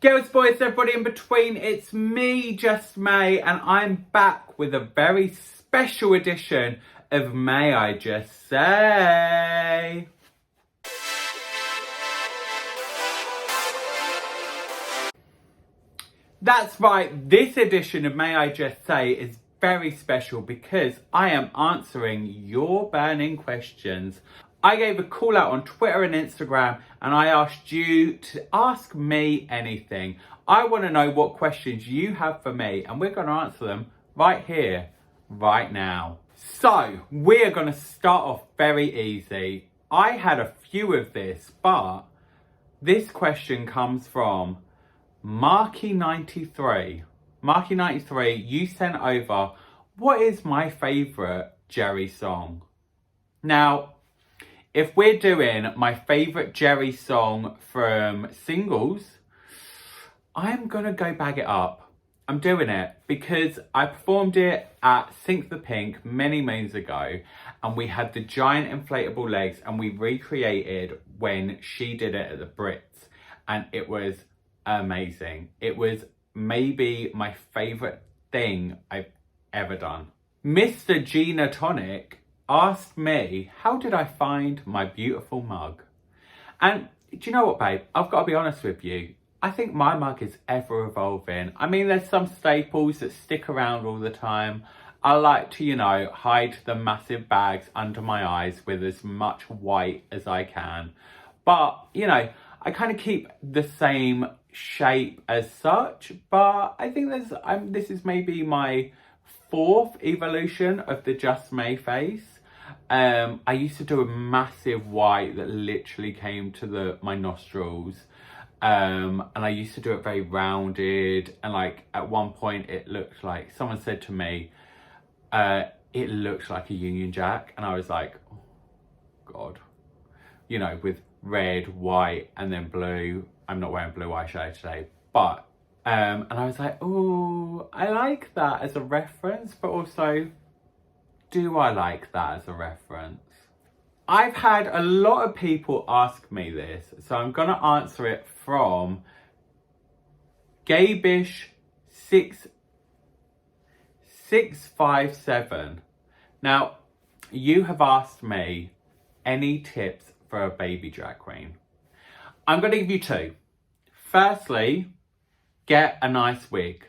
Girls, boys, everybody in between, it's me, Just May, and I'm back with a very special edition of May I Just Say. That's right, this edition of May I Just Say is very special because I am answering your burning questions. I gave a call out on Twitter and Instagram and I asked you to ask me anything. I want to know what questions you have for me and we're going to answer them right here, right now. So, we're going to start off very easy. I had a few of this, but this question comes from Marky93. Marky93, you sent over, what is my favourite Jerry song? Now, if we're doing my favourite Jerry song from singles, I'm going to go Bag It Up. I'm doing it because I performed it at Sink the Pink many moons ago and we had the giant inflatable legs and we recreated when she did it at the Brits and it was amazing. It was maybe my favourite thing I've ever done. Mr. Gina Tonic asked me, how did I find my beautiful mug? And do you know what, babe? I've got to be honest with you. I think my mug is ever evolving. I mean, there's some staples that stick around all the time. I like to, hide the massive bags under my eyes with as much white as I can. But, I kind of keep the same shape as such, but I think this is maybe my fourth evolution of the Just May face. I used to do a massive white that literally came to my nostrils. And I used to do it very rounded. And like at one point it looked like, someone said to me, it looks like a Union Jack. And I was like, oh, God, with red, white, and then blue. I'm not wearing blue eyeshadow today, but, and I was like, oh, I like that as a reference, but also, do I like that as a reference? I've had a lot of people ask me this, so I'm going to answer it from Gabish657. Now, you have asked me any tips for a baby drag queen. I'm going to give you two. Firstly, get a nice wig.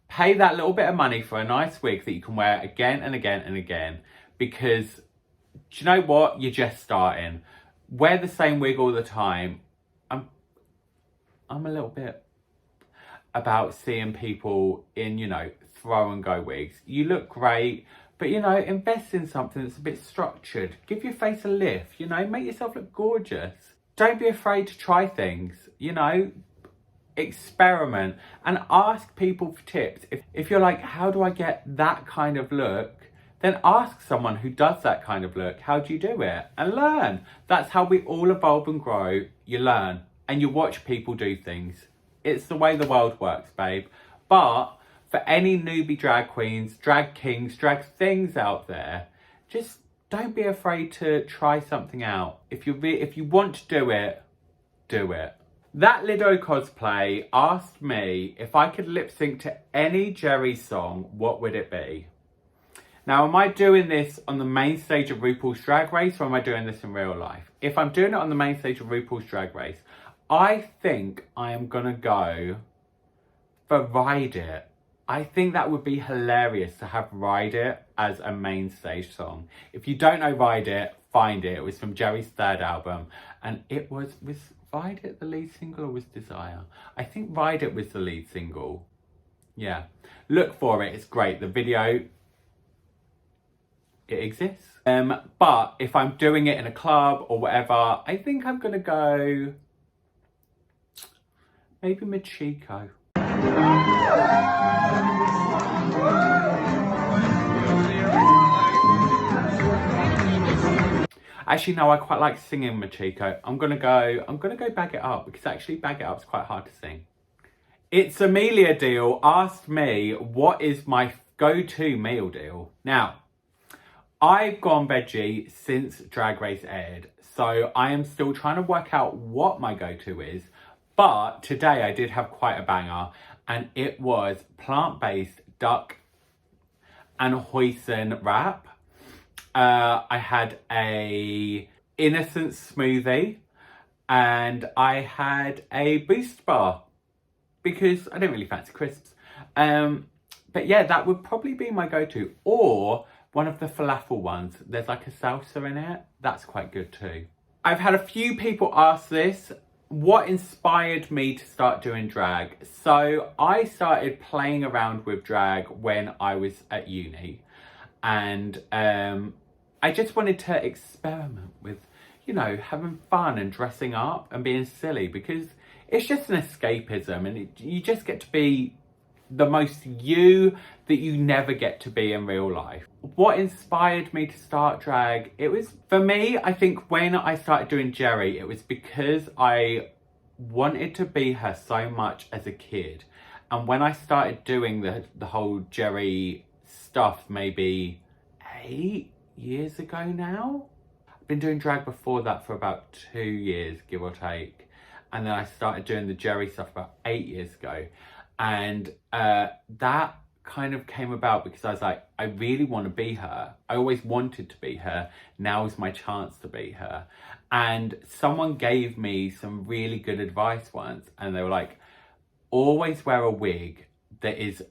Pay that little bit of money for a nice wig that you can wear again and again and again, because do you know what? You're just starting. Wear the same wig all the time. I'm a little bit about seeing people in, throw and go wigs. You look great, but invest in something that's a bit structured. Give your face a lift, make yourself look gorgeous. Don't be afraid to try things, experiment and ask people for tips. If you're like, how do I get that kind of look? Then ask someone who does that kind of look, how do you do it? And learn. That's how we all evolve and grow. You learn and you watch people do things. It's the way the world works, babe. But for any newbie drag queens, drag kings, drag things out there, just don't be afraid to try something out. If you want to do it, do it. That Lido cosplay asked me if I could lip sync to any Jerry song, what would it be? Now, am I doing this on the main stage of RuPaul's Drag Race or am I doing this in real life? If I'm doing it on the main stage of RuPaul's Drag Race, I think I am going to go for Ride It. I think that would be hilarious to have Ride It as a main stage song. If you don't know Ride It, find it. It was from Jerry's third album. And it was Ride It the lead single or was Desire? I think Ride It was the lead single. Yeah. Look for it. It's great. The video, it exists. But if I'm doing it in a club or whatever, I think I'm going to go maybe Machiko. Actually, no, I quite like singing Machiko. I'm gonna go Bag It Up because actually Bag It Up's quite hard to sing. It's Amelia Deal asked me what is my go-to meal deal. Now, I've gone veggie since Drag Race aired, so I am still trying to work out what my go-to is, But today I did have quite a banger, and it was plant-based duck and hoisin wrap. I had a innocent smoothie, and I had a boost bar because I don't really fancy crisps. But yeah, that would probably be my go-to. Or one of the falafel ones. There's like a salsa in it. That's quite good too. I've had a few people ask this. What inspired me to start doing drag? So I started playing around with drag when I was at uni. And I just wanted to experiment with, you know, having fun and dressing up and being silly, because it's just an escapism, and you just get to be the most you that you never get to be in real life. What inspired me to start drag? It was, for me, I think when I started doing Jerry, it was because I wanted to be her so much as a kid. And when I started doing the whole Jerry stuff, maybe 8 years ago now. I've been doing drag before that for about 2 years, give or take. And then I started doing the Jerry stuff about 8 years ago. And that kind of came about because I was like, I really want to be her. I always wanted to be her. Now's my chance to be her. And someone gave me some really good advice once. And they were like, always wear a wig that is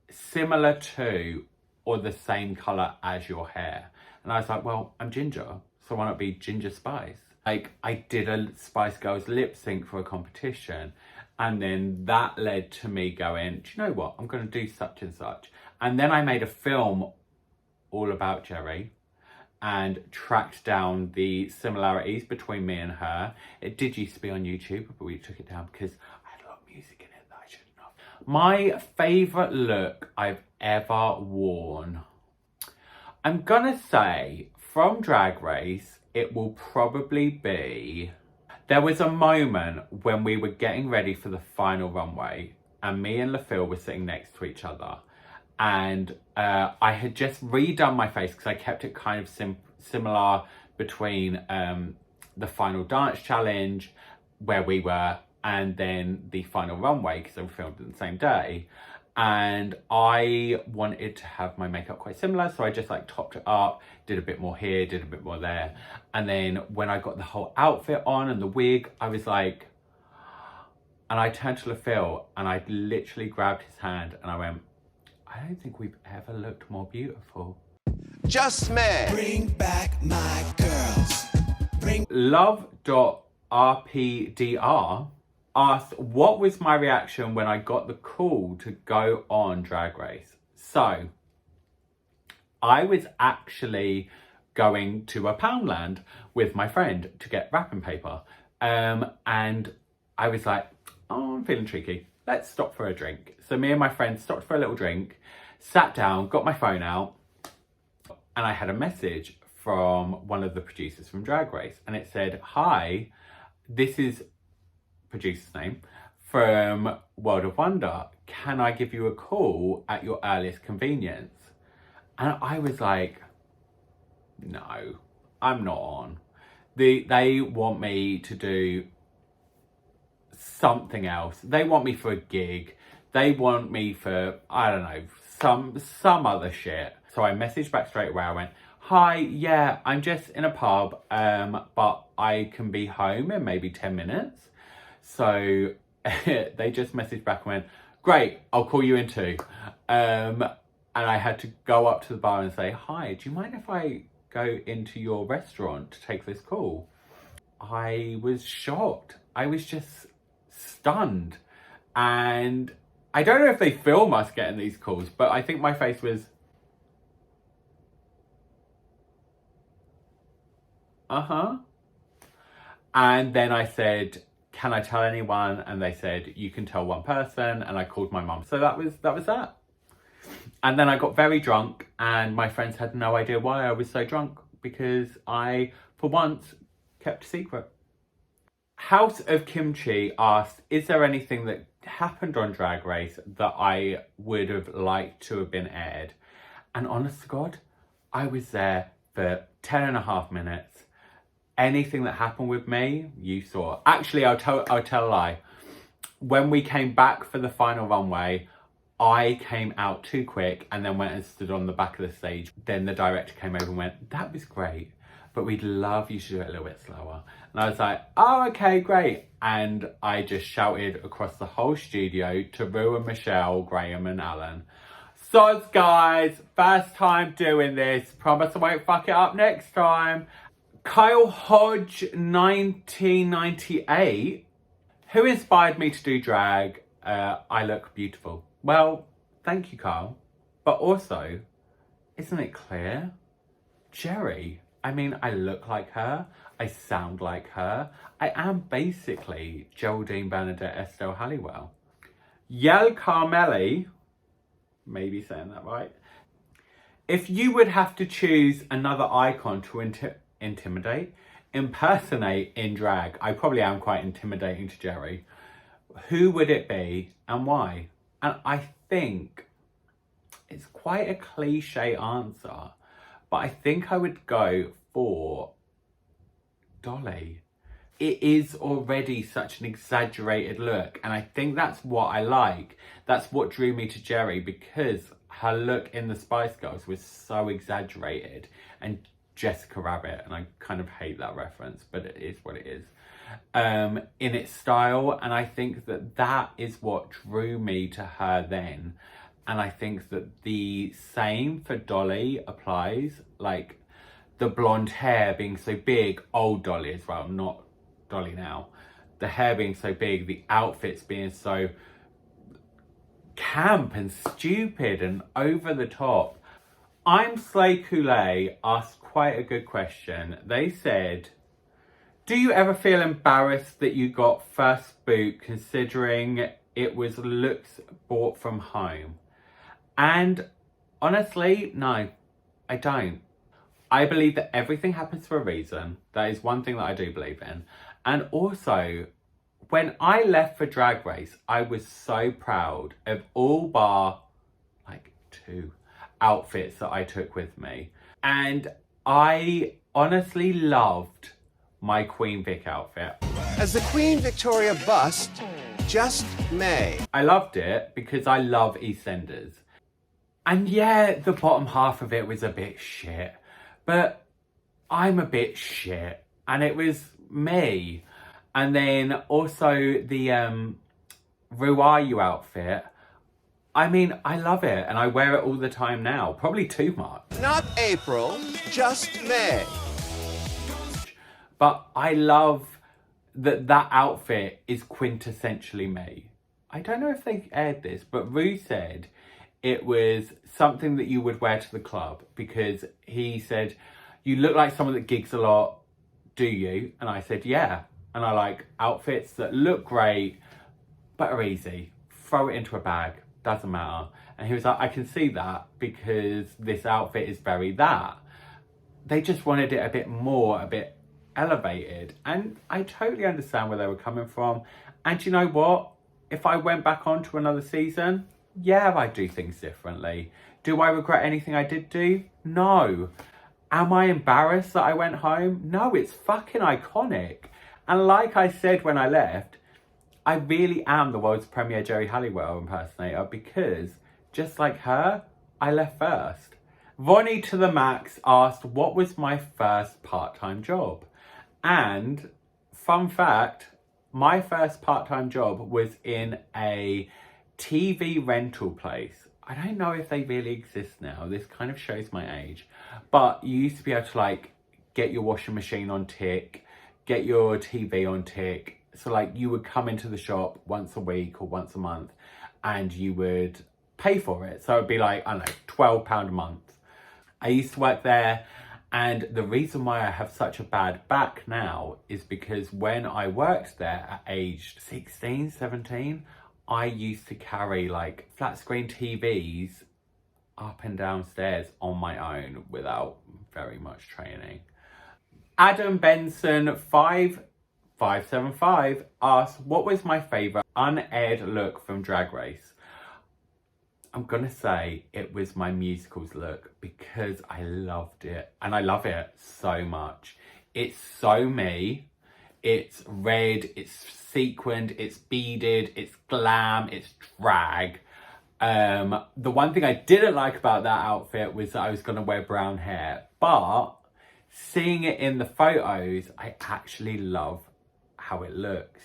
similar to or the same colour as your hair. And I was like, well, I'm ginger, so why not be Ginger Spice? Like, I did a Spice Girls lip sync for a competition, and then that led to me going, do you know what, I'm going to do such and such. And then I made a film all about Jerry and tracked down the similarities between me and her. It did used to be on YouTube, but we took it down because I had a lot of music in it that I shouldn't have. My favourite look I've ever worn, I'm gonna say from Drag Race, it will probably be, there was a moment when we were getting ready for the final runway and me and LaFille were sitting next to each other, and I had just redone my face because I kept it kind of similar between the final dance challenge where we were and then the final runway, because they were filmed on the same day. And I wanted to have my makeup quite similar, so I just like topped it up, did a bit more here, did a bit more there. And then when I got the whole outfit on and the wig, I was like, and I turned to LaFille and I literally grabbed his hand and I went, I don't think we've ever looked more beautiful. Just me. Bring back my girls. Love.rpdr asked, what was my reaction when I got the call to go on Drag Race? So, I was actually going to a Poundland with my friend to get wrapping paper. And I was like, oh, I'm feeling cheeky. Let's stop for a drink. So me and my friend stopped for a little drink, sat down, got my phone out, and I had a message from one of the producers from Drag Race. And it said, hi, this is producer's name, from World of Wonder. Can I give you a call at your earliest convenience? And I was like, no, I'm not on. They want me to do something else. They want me for a gig. They want me for, I don't know, some other shit. So I messaged back straight away. I went, hi, yeah, I'm just in a pub, but I can be home in maybe 10 minutes. So they just messaged back and went, great, I'll call you in too. And I had to go up to the bar and say, hi, do you mind if I go into your restaurant to take this call? I was shocked. I was just stunned. And I don't know if they film us getting these calls, but I think my face was, uh-huh. And then I said, can I tell anyone? And they said, you can tell one person. And I called my mum. So that was that. And then I got very drunk and my friends had no idea why I was so drunk, because I, for once, kept a secret. House of Kimchi asked, is there anything that happened on Drag Race that I would have liked to have been aired? And honest to God, I was there for 10.5 minutes. Anything that happened with me, you saw. Actually, I'll tell a lie. when we came back for the final runway, I came out too quick and then went and stood on the back of the stage. Then the director came over and went, that was great, but we'd love you to do it a little bit slower. And I was like, oh, okay, great. And I just shouted across the whole studio to Rue and Michelle, Graham and Alan, sods guys, first time doing this. Promise I won't fuck it up next time. Kyle Hodge 1998, who inspired me to do drag, I look beautiful. Well, thank you, Kyle. But also, isn't it clear? Jerry. I mean, I look like her. I sound like her. I am basically Geraldine Bernadette Estelle Halliwell. Yael Carmelli, maybe saying that right. If you would have to choose another icon to impersonate in drag, I probably am quite intimidating to Jerry. Who would it be and why? And I think it's quite a cliche answer, but I think I would go for Dolly. It is already such an exaggerated look, and I think that's what I like. That's what drew me to Jerry, because her look in the Spice Girls was so exaggerated, and Jessica Rabbit, and I kind of hate that reference, but it is what it is, in its style. And I think that that is what drew me to her then. And I think that the same for Dolly applies, like the blonde hair being so big, old Dolly as well, not Dolly now. The hair being so big, the outfits being so camp and stupid and over the top. I'm Slay Coulee asked quite a good question. They said, do you ever feel embarrassed that you got first boot considering it was looks bought from home? And honestly, no, I don't. I believe that everything happens for a reason. That is one thing that I do believe in. And also, when I left for Drag Race, I was so proud of all bar like 2 outfits that I took with me. And I honestly loved my Queen Vic outfit. As the Queen Victoria bust just may. I loved it because I love EastEnders. And yeah, the bottom half of it was a bit shit, but I'm a bit shit, and it was me. And then also the Rue Are You outfit. I mean, I love it, and I wear it all the time now. Probably too much. Not April, just May. But I love that that outfit is quintessentially me. I don't know if they aired this, but Rue said it was something that you would wear to the club, because he said, you look like someone that gigs a lot, do you? And I said, yeah. And I like outfits that look great, but are easy. Throw it into a bag, doesn't matter. And he was like, I can see that, because this outfit is very that. They just wanted it a bit more, a bit elevated. And I totally understand where they were coming from. And you know what? If I went back on to another season, yeah, I'd do things differently. Do I regret anything I did do? No. Am I embarrassed that I went home? No, it's fucking iconic. And like I said when I left, I really am the world's premier Jerry Halliwell impersonator, because just like her, I left first. Ronnie to the Max asked, what was my first part-time job? And fun fact, my first part-time job was in a TV rental place. I don't know if they really exist now. This kind of shows my age. But you used to be able to like get your washing machine on tick, get your TV on tick. So like you would come into the shop once a week or once a month and you would pay for it. So it'd be like, I don't know, £12 a month. I used to work there, and the reason why I have such a bad back now is because when I worked there at age 16, 17, I used to carry like flat screen TVs up and downstairs on my own without very much training. Adam Benson 5575 asked, what was my favourite unaired look from Drag Race? I'm gonna say it was my musicals look, because I loved it, and I love it so much. It's so me. It's red, it's sequined, it's beaded, it's glam, it's drag. The one thing I didn't like about that outfit was that I was going to wear brown hair, but seeing it in the photos, I actually love how it looks.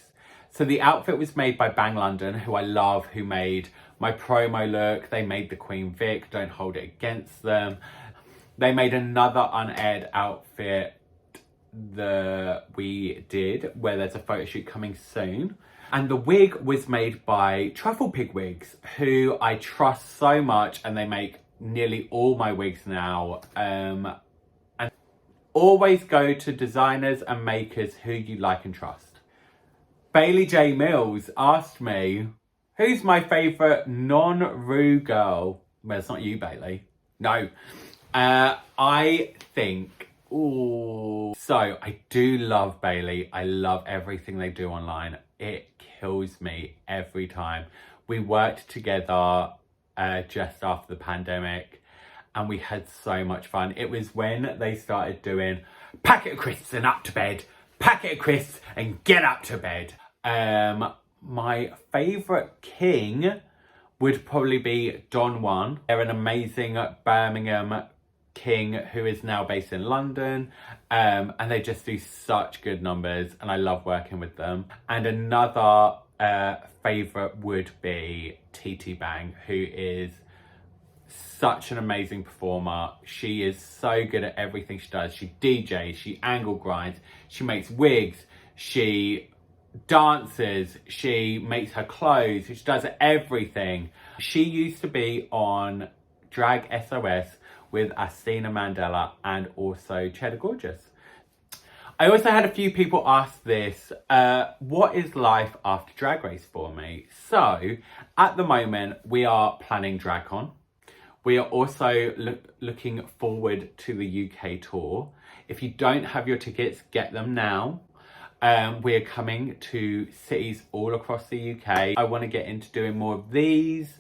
So the outfit was made by Bang London, who I love, who made my promo look. They made the Queen Vic, don't hold it against them. They made another Unaired outfit that we did, where there's a photo shoot coming soon. And the wig was made by Truffle Pig Wigs, who I trust so much, and they make nearly all my wigs now. And always go to designers and makers who you like and trust. Bailey J. Mills asked me, who's my favourite non-Rue girl? Well, it's not you, Bailey. No. I think, so I do love Bailey. I love everything they do online. It kills me every time. We worked together just after the pandemic, and we had so much fun. It was when they started doing packet of crisps and up to bed, packet of crisps and get up to bed. My favourite king would probably be Don Juan. They're an amazing Birmingham king who is now based in London, and they just do such good numbers, and I love working with them. And another favourite would be TT Bang, who is such an amazing performer. She is so good at everything she does. She DJs, she angle grinds, she makes wigs, she dances, she makes her clothes, she does everything. She used to be on Drag SOS with Astina Mandela and also Cheddar Gorgeous. I also had a few people ask this, what is life after Drag Race for me? So at the moment we are planning DragCon. We are also looking forward to the UK tour. If you don't have your tickets, get them now. We are coming to cities all across the UK. I want to get into doing more of these.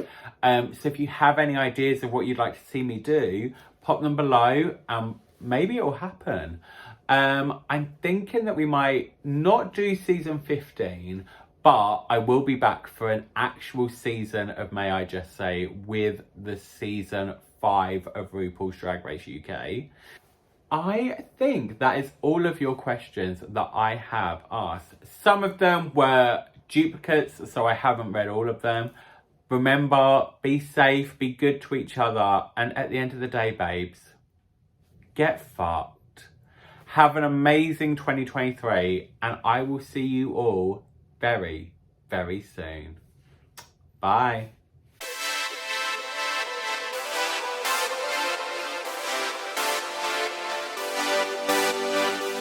So if you have any ideas of what you'd like to see me do, pop them below and maybe it will happen. I'm thinking that we might not do season 15, but I will be back for an actual season of May I Just Say with the season 5 of RuPaul's Drag Race UK. I think that is all of your questions that I have asked. Some of them were duplicates, so I haven't read all of them. Remember, be safe, be good to each other, and at the end of the day, babes, get fucked. Have an amazing 2023, and I will see you all very, very soon. Bye.